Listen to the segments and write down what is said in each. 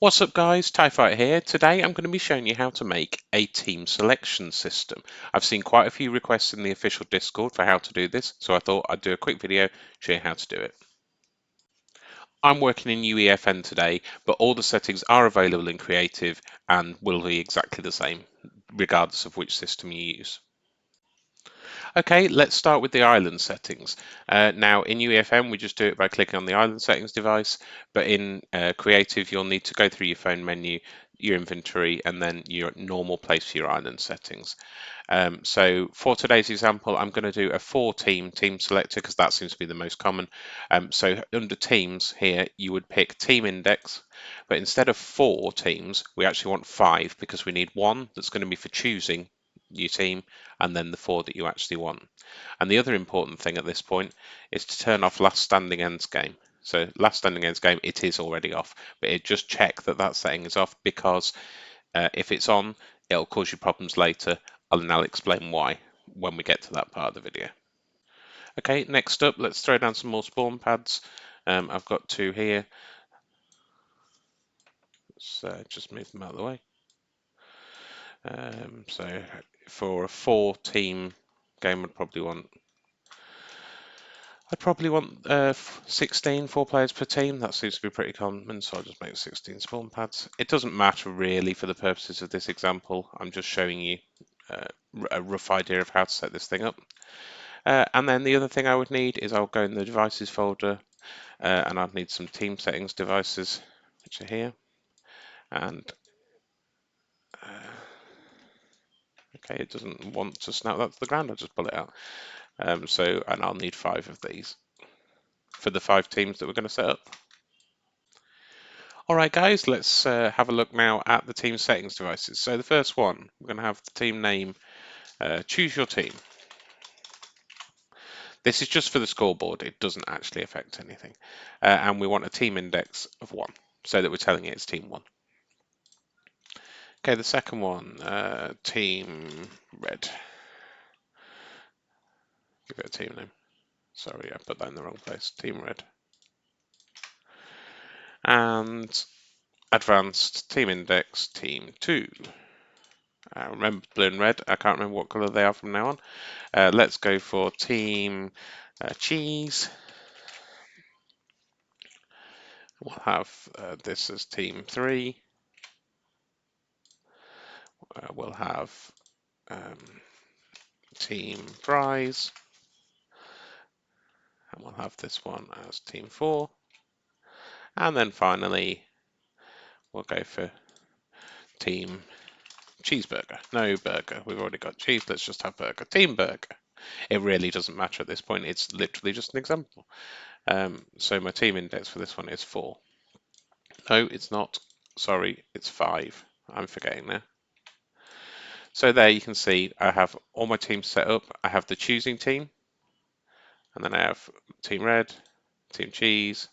What's up guys, TIE Fighter here. Today I'm going to be showing you how to make a team selection system. I've seen quite a few requests in the official Discord for how to do this, so I thought I'd do a quick video showing you how to do it. I'm working in UEFN today, but all the settings are available in Creative and will be exactly the same, regardless of which system you use. Okay, let's start with the island settings. Now in UEFN we just do it by clicking on the island settings device, but in Creative you'll need to go through your phone menu, your inventory, and then your normal place for your island settings. So for today's example, I'm going to do a 4-team team selector because that seems to be the most common. So under teams here, you would pick team index, but instead of 4 teams, we actually want 5 because we need one that's going to be for choosing your team and then the 4 that you actually want. And the other important thing at this point is to turn off last standing ends game. So last standing ends game, it is already off, but it just check that that setting is off because if it's on, it'll cause you problems later, and I'll explain why when we get to that part of the video. Okay, next up, let's throw down some more spawn pads. I've got 2 here. Let's just move them out of the way. So for a 4-team game, I'd probably want 16 4 players per team. That seems to be pretty common, so I'll just make 16 spawn pads. It doesn't matter really for the purposes of this example. I'm just showing you a rough idea of how to set this thing up. And then the other thing I would need is I'll go in the devices folder and I'd need some team settings devices, which are here. And okay, it doesn't want to snap that to the ground. I'll just pull it out. And I'll need 5 of these for the 5 teams that we're going to set up. All right, guys, let's have a look now at the team settings devices. So the first one, we're going to have the team name, choose your team. This is just for the scoreboard. It doesn't actually affect anything. And we want a team index of 1, so that we're telling it it's team 1. Okay, the second one, team red. Give it a team name. Sorry, I put that in the wrong place. Team red. And advanced team index, team 2. Remember blue and red. I can't remember what colour they are from now on. Let's go for team cheese. We'll have this as team 3. We'll have team fries. And we'll have this one as team 4. And then finally, we'll go for team cheeseburger. No burger. We've already got cheese. Let's just have burger. Team burger. It really doesn't matter at this point. It's literally just an example. So my team index for this one is 4. No, it's not. Sorry, it's 5. I'm forgetting now. So there you can see I have all my teams set up. I have the choosing team, and then I have team red, team cheese,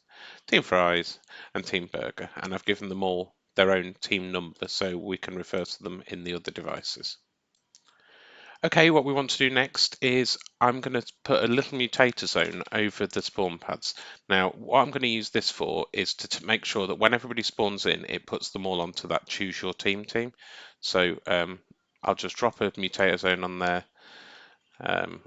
team fries, and team burger. And I've given them all their own team number so we can refer to them in the other devices. Okay, what we want to do next is I'm going to put a little mutator zone over the spawn pads. Now, what I'm going to use this for is to make sure that when everybody spawns in, it puts them all onto that choose your team. So I'll just drop a mutator zone on there.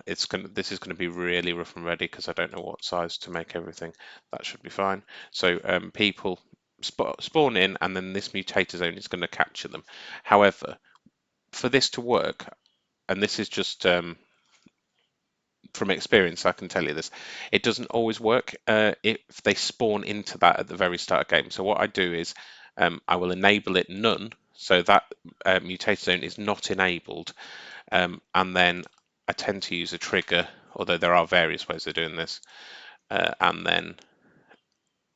This is going to be really rough and ready because I don't know what size to make everything. That should be fine. So people spawn in, and then this mutator zone is going to capture them. However, for this to work, and this is just from experience, I can tell you this, it doesn't always work if they spawn into that at the very start of the game. So what I do is I will enable it none, so that mutator zone is not enabled, and then I tend to use a trigger, although there are various ways of doing this, and then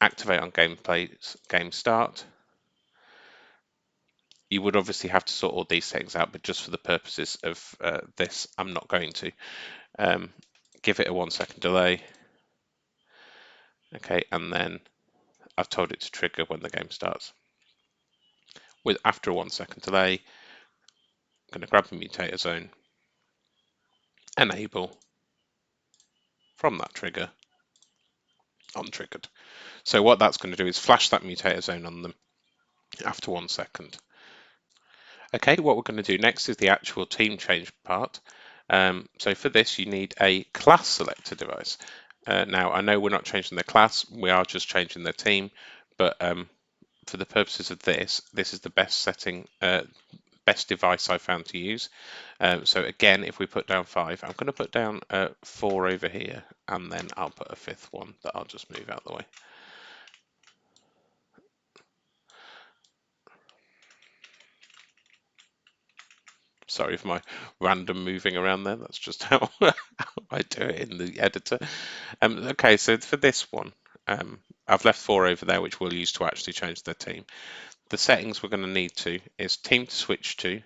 activate on game start. You would obviously have to sort all these things out, but just for the purposes of this, I'm not going to. Give it a 1-second delay. Okay, and then I've told it to trigger when the game starts. After a 1-second delay, I'm going to grab the mutator zone, enable from that trigger, untriggered. So what that's going to do is flash that mutator zone on them, after 1 second. Okay, what we're going to do next is the actual team change part. So for this, you need a class selector device. Now, I know we're not changing the class, we are just changing the team, but for the purposes of this, this is the best setting, best device I found to use. So again, if we put down 5, I'm going to put down 4 over here, and then I'll put a 5th one that I'll just move out of the way. Sorry for my random moving around there. That's just how I do it in the editor. Okay, so for this one, I've left 4 over there, which we'll use to actually change the team. The settings we're going to need to is team to switch to,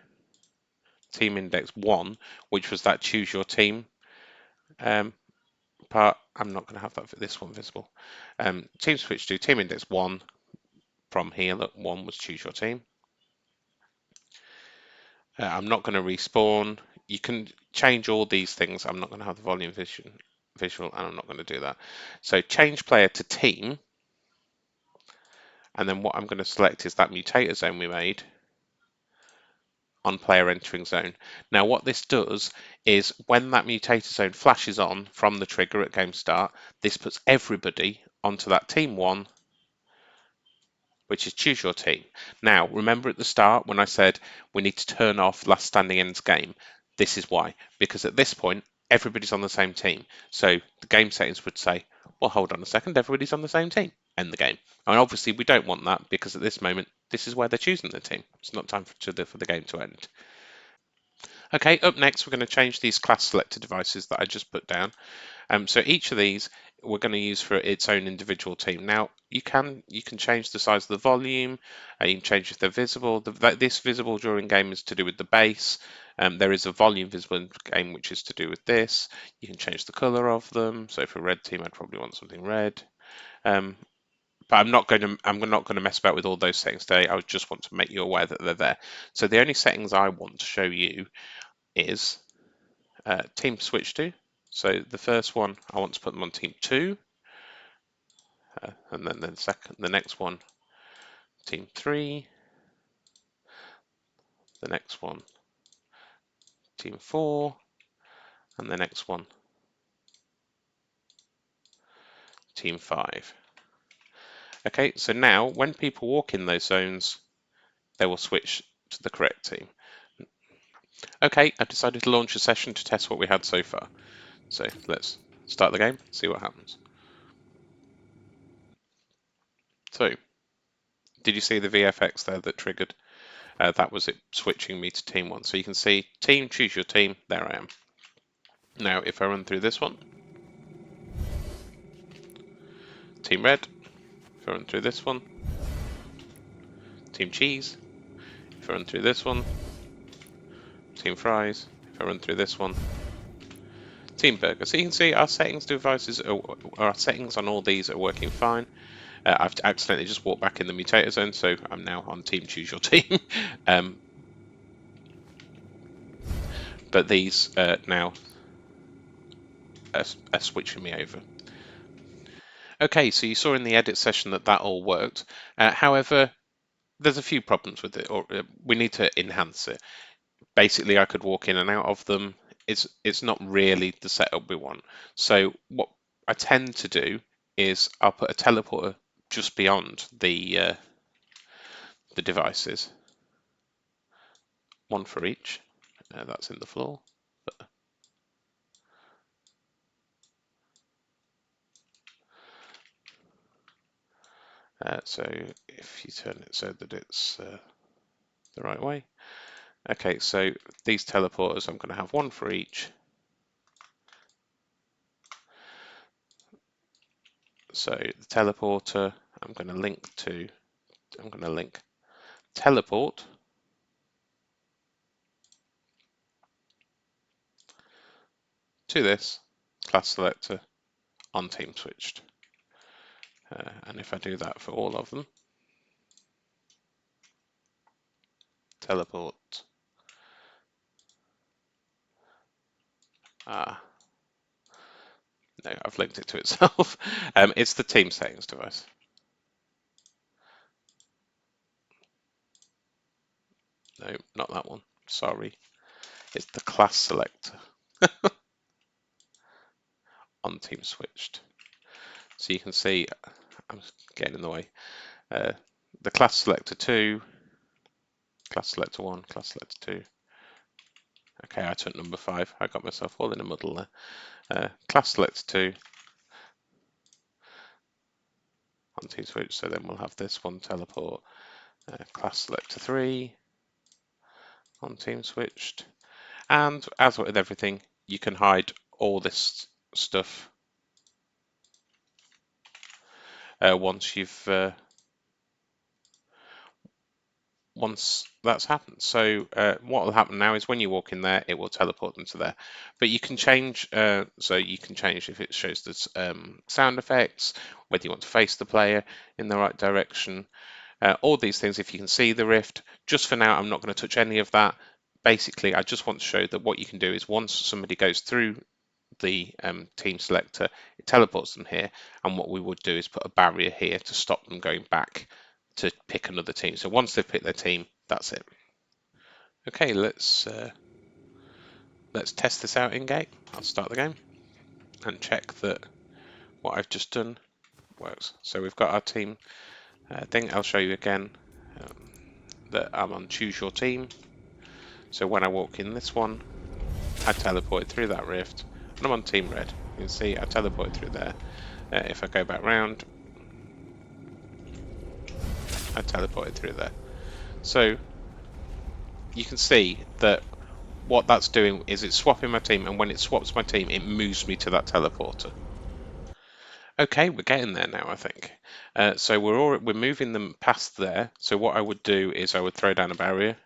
team index 1, which was that choose your team part. I'm not going to have that for this one visible. Team switch to, team index 1 from here. Look, 1 was choose your team. I'm not going to respawn. You can change all these things. I'm not going to have the volume visual, and I'm not going to do that. So change player to team, and then what I'm going to select is that mutator zone we made on player entering zone. Now what this does is when that mutator zone flashes on from the trigger at game start, this puts everybody onto that team 1, which is choose your team. Now, remember at the start when I said we need to turn off last standing ends game? This is why, because at this point, everybody's on the same team. So the game settings would say, well, hold on a second, everybody's on the same team. End the game. And obviously we don't want that because at this moment, this is where they're choosing the team. It's not time for the game to end. Okay, up next, we're going to change these class selector devices that I just put down. So each of these we're going to use for its own individual team. Now you can change the size of the volume, you can change if they're visible. This visible during game is to do with the base. There is a volume visible in game which is to do with this. You can change the color of them. So for a red team, I'd probably want something red. But I'm not going to mess about with all those settings today. I just want to make you aware that they're there. So the only settings I want to show you is team switch to. So the first one, I want to put them on team 2, and then the next one, team 3, the next one, team 4, and the next one, team 5. Okay, so now when people walk in those zones, they will switch to the correct team. Okay, I've decided to launch a session to test what we had so far. So let's start the game, see what happens. So, did you see the VFX there that triggered? That was it switching me to team 1. So you can see team, choose your team, there I am. Now if I run through this one, team red, if I run through this one, team cheese, if I run through this one, team fries, if I run through this one, team burger. So you can see our settings our settings on all these are working fine. I've accidentally just walked back in the mutator zone, so I'm now on team choose your team. But these now are switching me over. Okay, so you saw in the edit session that all worked. However, there's a few problems with it, or we need to enhance it. Basically, I could walk in and out of them. It's not really the setup we want. So what I tend to do is I'll put a teleporter just beyond the devices, one for each. That's in the floor. So if you turn it so that it's the right way. Okay, so these teleporters, I'm going to have one for each. So the teleporter, I'm going to link teleport to this class selector on team switched. And if I do that for all of them, teleport. No, I've linked it to itself. It's the team settings device. No, not that one. Sorry. It's the class selector on team switched. So you can see, I'm getting in the way, uh, the class selector 2, class selector 1, class selector 2. Okay, I took number 5. I got myself all in a muddle there. Class selector 2 on team switch, so then we'll have this one teleport. Class selector 3 on team switched. And as with everything, you can hide all this stuff once that's happened. So what will happen now is when you walk in there, it will teleport them to there. But you can change, so you can change if it shows the sound effects, whether you want to face the player in the right direction, all these things. If you can see the rift, just for now, I'm not going to touch any of that. Basically, I just want to show that what you can do is once somebody goes through the team selector, it teleports them here, and what we would do is put a barrier here to stop them going back to pick another team. So once they've picked their team, that's it. Okay, let's test this out in game. I'll start the game and check that what I've just done works. So we've got our team thing. I'll show you again that I'm on choose your team. So when I walk in this one, I teleport through that rift, and I'm on team red. You can see I teleport through there. If I go back round, I teleported through there. So you can see that what that's doing is it's swapping my team, and when it swaps my team, it moves me to that teleporter. Okay, we're getting there now, I think. So we're moving them past there. So what I would do is I would throw down a barrier.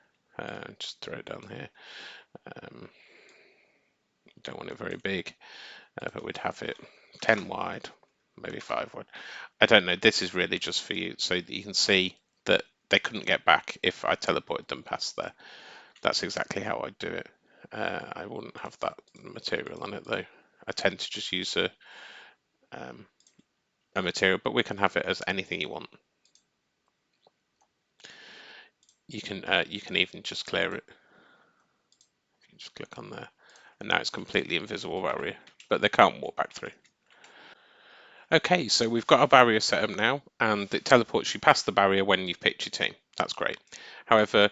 Just throw it down here. Don't want it very big, but we'd have it 10 wide, maybe 5 wide. I don't know. This is really just for you so that you can see that they couldn't get back if I teleported them past there. That's exactly how I'd do it. I wouldn't have that material on it though. I tend to just use a material, but we can have it as anything you want. You can even just clear it. You can just click on there, and now it's completely invisible barrier, but they can't walk back through. Okay, so we've got our barrier set up now, and it teleports you past the barrier when you've picked your team. That's great. However,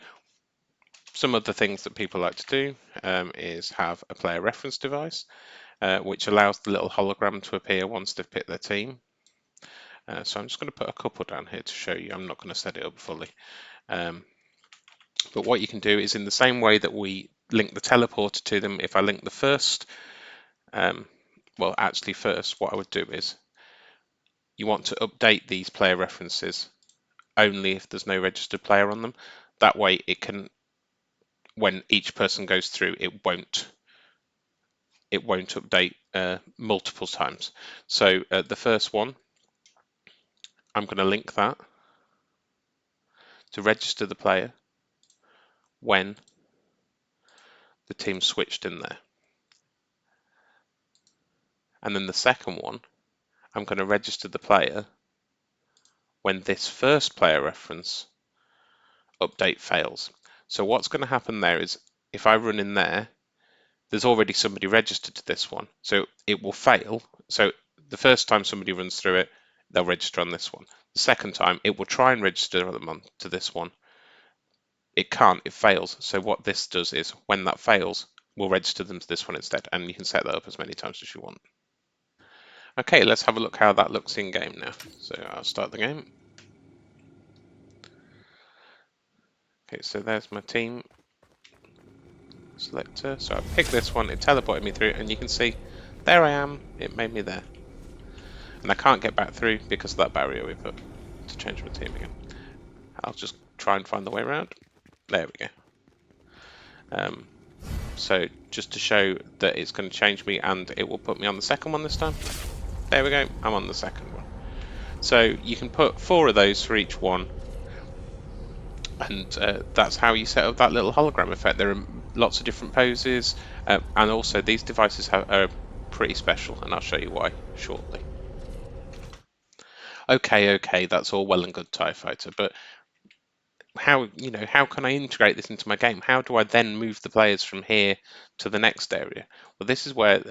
some of the things that people like to do is have a player reference device, which allows the little hologram to appear once they've picked their team. So I'm just going to put a couple down here to show you. I'm not going to set it up fully. But what you can do is in the same way that we link the teleporter to them, if I link the first, well, actually first, what I would do is you want to update these player references only if there's no registered player on them. That way it can, when each person goes through, it won't update multiple times. So the first one, I'm going to link that to register the player when the team switched in there. And then the second one, I'm going to register the player when this first player reference update fails. So what's going to happen there is if I run in there, there's already somebody registered to this one, so it will fail. So the first time somebody runs through it, they'll register on this one. The second time, it will try and register them onto this one. It can't, it fails. So what this does is when that fails, we'll register them to this one instead, and you can set that up as many times as you want. Okay, let's have a look how that looks in game now. So I'll start the game. Okay, so there's my team selector. So I picked this one, it teleported me through, and you can see there I am, it made me there. And I can't get back through because of that barrier we put to change my team again. I'll just try and find the way around. There we go. So just to show that it's going to change me and it will put me on the second one this time. There we go, I'm on the second one. So you can put 4 of those for each one, and that's how you set up that little hologram effect. There are lots of different poses, and also these devices are pretty special, and I'll show you why shortly. Okay, that's all well and good, TIE Fighter, but how can I integrate this into my game? How do I then move the players from here to the next area? Well, this is where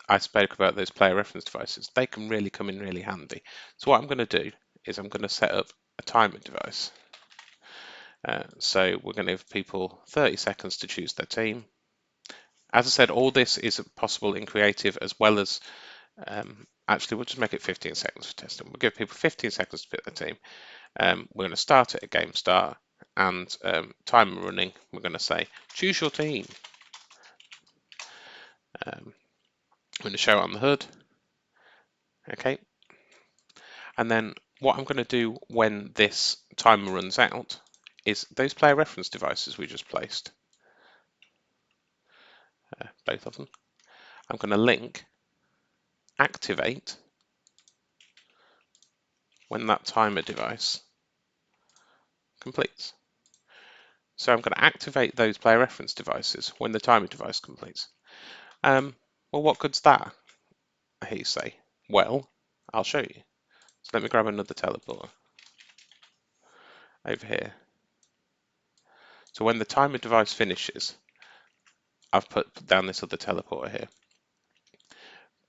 I spoke about those player reference devices. They can really come in really handy. So what I'm going to do is I'm going to set up a timer device. So we're going to give people 30 seconds to choose their team. As I said, all this is possible in creative as well as, actually we'll just make it 15 seconds for testing. We'll give people 15 seconds to pick their team. We're going to start at a game start and timer running. We're going to say, choose your team. I'm going to show it on the hood. Okay. And then what I'm going to do when this timer runs out is those player reference devices we just placed, both of them, I'm going to link activate when that timer device completes. So I'm going to activate those player reference devices when the timer device completes. Well, what good's that? I hear you say. Well, I'll show you. So let me grab another teleporter over here. So when the timer device finishes, I've put down this other teleporter here.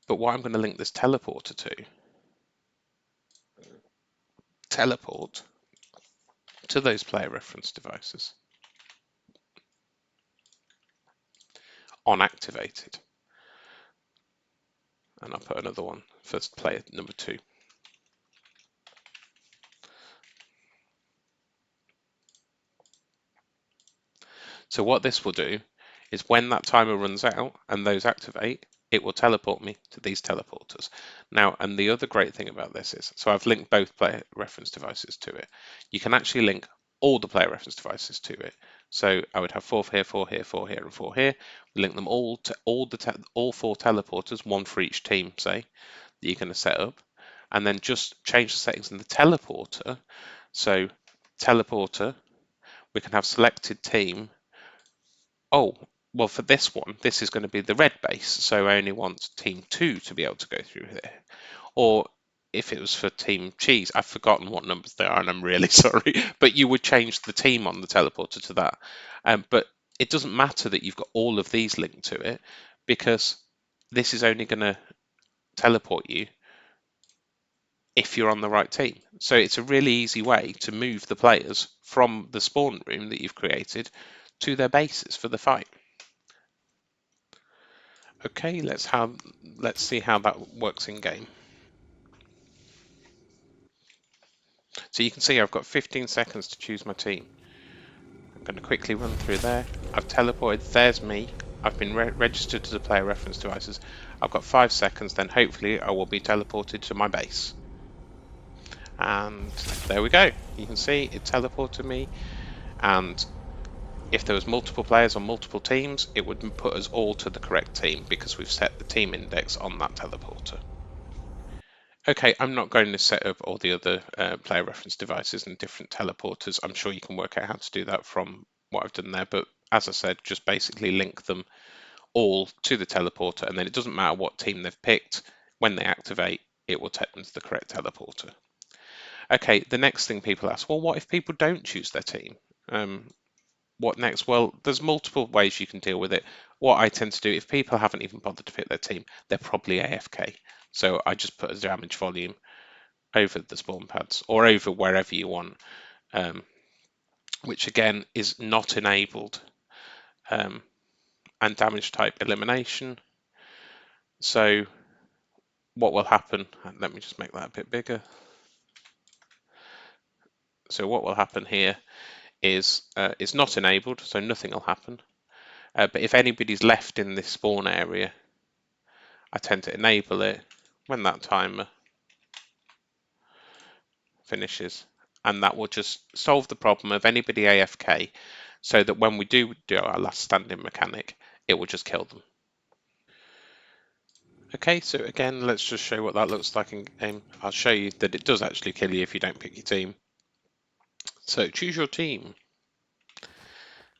But what I'm going to link this teleporter to, teleport to those player reference devices on activated. And I'll put another one for player number 2. So what this will do is when that timer runs out and those activate, it will teleport me to these teleporters. Now, and the other great thing about this is, so I've linked both player reference devices to it. You can actually link all the player reference devices to it. So I would have 4 here, 4 here, 4 here, and 4 here. We link them all to all 4 teleporters, one for each team, say, that you're going to set up, and then just change the settings in the teleporter. So teleporter, we can have selected team. Oh, well, for this one, this is going to be the red base, so I only want team 2 to be able to go through here. Or if it was for team cheese, I've forgotten what numbers they are, and I'm really sorry, but you would change the team on the teleporter to that. But it doesn't matter that you've got all of these linked to it, because this is only going to teleport you if you're on the right team. So it's a really easy way to move the players from the spawn room that you've created to their bases for the fight. Okay, let's see how that works in game. So you can see I've got 15 seconds to choose my team. I'm going to quickly run through there. I've teleported, there's me. I've been registered to the player reference devices. I've got 5 seconds, then hopefully I will be teleported to my base. And there we go. You can see it teleported me, and if there was multiple players on multiple teams, it would put us all to the correct team because we've set the team index on that teleporter. Okay, I'm not going to set up all the other player reference devices and different teleporters. I'm sure you can work out how to do that from what I've done there. But as I said, just basically link them all to the teleporter, and then it doesn't matter what team they've picked. When they activate, it will take them to the correct teleporter. Okay, the next thing people ask, well, what if people don't choose their team? What next? Well, there's multiple ways you can deal with it. What I tend to do, if people haven't even bothered to pick their team, they're probably AFK. So I just put a damage volume over the spawn pads or over wherever you want, which again is not enabled, and damage type elimination. So what will happen, let me just make that a bit bigger. So what will happen here is it's not enabled, so nothing will happen. But if anybody's left in this spawn area, I tend to enable it when that timer finishes, and that will just solve the problem of anybody AFK, so that when we do our last standing mechanic, it will just kill them. Okay, so again, let's just show what that looks like in game. I'll show you that it does actually kill you if you don't pick your team. So choose your team.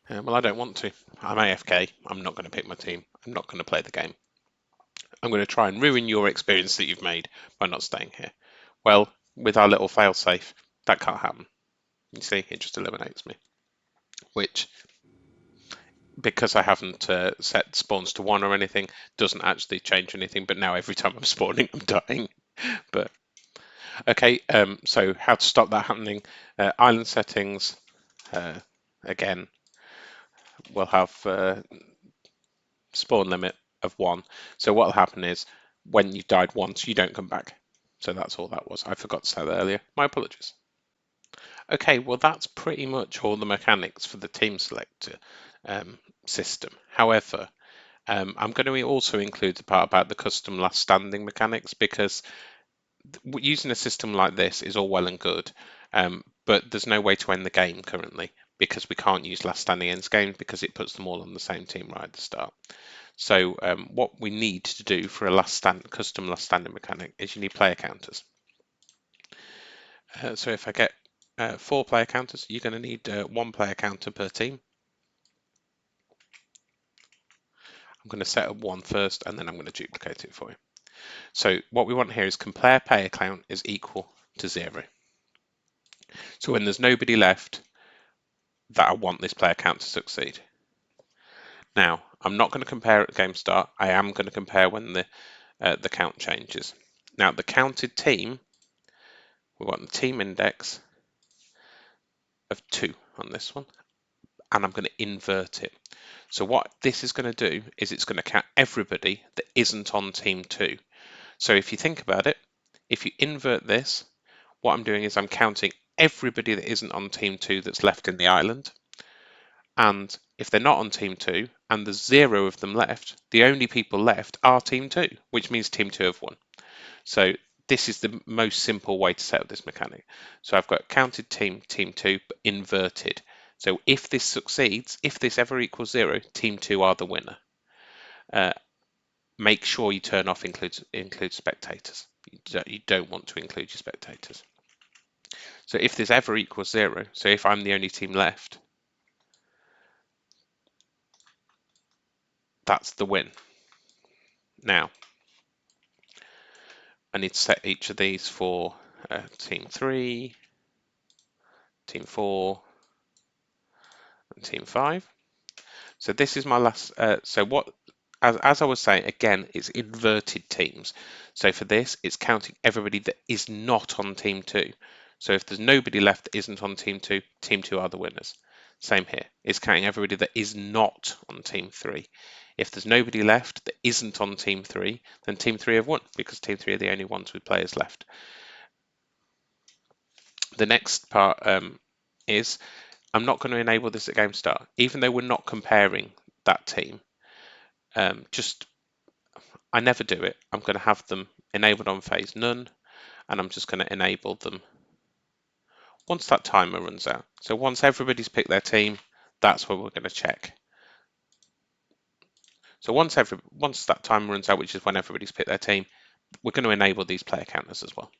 Well, I don't want to. I'm AFK. I'm not going to pick my team. I'm not going to play the game. I'm going to try and ruin your experience that you've made by not staying here. Well, with our little failsafe, that can't happen. You see, it just eliminates me, which, because I haven't set spawns to 1 or anything, doesn't actually change anything. But now every time I'm spawning, I'm dying. But okay, so how to stop that happening? Island settings. Again, we'll have spawn limit of 1. So what will happen is when you died once, you don't come back. So that's all that was. I forgot to say that earlier. My apologies. Okay, well that's pretty much all the mechanics for the team selector system. However, I'm going to also include the part about the custom last standing mechanics, because using a system like this is all well and good, but there's no way to end the game currently, because we can't use last standing ends games because it puts them all on the same team right at the start. So what we need to do for a custom last standing mechanic is you need player counters. So if I get 4 player counters, you're going to need 1 player counter per team. I'm going to set up 1 first, and then I'm going to duplicate it for you. So what we want here is compare player count is equal to 0. So when there's nobody left, that I want this player count to succeed. Now, I'm not going to compare at game start. I am going to compare when the count changes. Now, the counted team, we want the team index of 2 on this one, and I'm going to invert it. So what this is going to do is it's going to count everybody that isn't on team 2. So if you think about it, if you invert this, what I'm doing is I'm counting everybody that isn't on team 2 that's left in the island. And if they're not on team 2 and there's 0 of them left, the only people left are team 2, which means team 2 have won. So this is the most simple way to set up this mechanic. So I've got counted team 2, but inverted. So if this succeeds, if this ever equals 0, team 2 are the winner. Make sure you turn off include spectators. You don't want to include your spectators. So if this ever equals 0, so if I'm the only team left, that's the win. Now, I need to set each of these for team 3, team 4, and team 5. So this is my last. So what, as I was saying, again, it's inverted teams. So for this, it's counting everybody that is not on team 2. So if there's nobody left that isn't on team 2 are the winners. Same here. It's counting everybody that is not on team 3. If there's nobody left that isn't on team 3, then team 3 have won, because team 3 are the only ones with players left. The next part is I'm not going to enable this at game start, even though we're not comparing that team. I never do it. I'm going to have them enabled on phase none, and I'm just going to enable them once that timer runs out. So once everybody's picked their team, that's where we're going to check. So once that timer runs out, which is when everybody's picked their team, we're going to enable these player counters as well.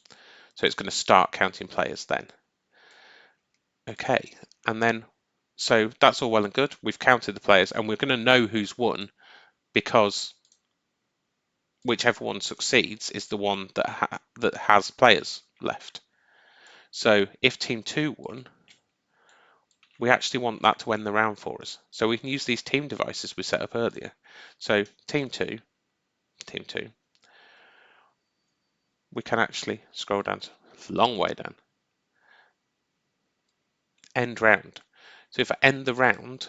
So it's going to start counting players then. Okay, and then, so that's all well and good. We've counted the players, and we're going to know who's won, because whichever one succeeds is the one that has players left. So if team 2 won, we actually want that to end the round for us. So we can use these team devices we set up earlier. So team 2, we can actually scroll down to a long way down. End round. So if I end the round,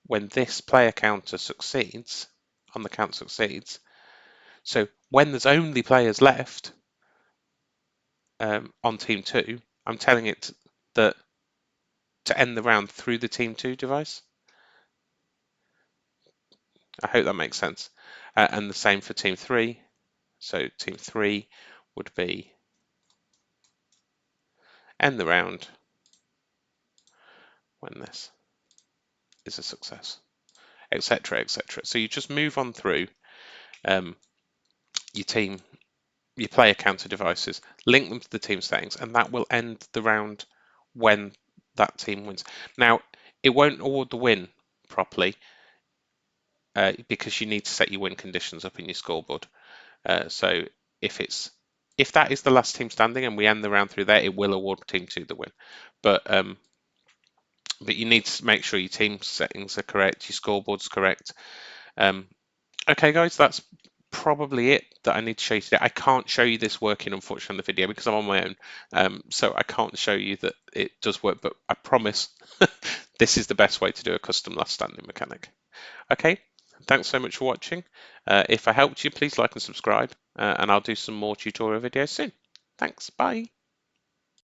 when this player counter succeeds, on the count succeeds, so when there's only players left on team 2, I'm telling it that to end the round through the team 2 device. I hope that makes sense. And the same for team 3. So team 3 would be end the round when this is a success, etc., etc. So you just move on through your player counter devices, link them to the team settings, and that will end the round when that team wins. Now, it won't award the win properly because you need to set your win conditions up in your scoreboard. So if if that is the last team standing and we end the round through there, it will award team 2 the win. But you need to make sure your team settings are correct, your scoreboard's correct. Okay, guys, that's probably it that I need to show you today. I can't show you this working, unfortunately, on the video because I'm on my own. So I can't show you that it does work, but I promise this is the best way to do a custom last standing mechanic. Okay, thanks so much for watching. If I helped you, please like and subscribe, and I'll do some more tutorial videos soon. Thanks, bye.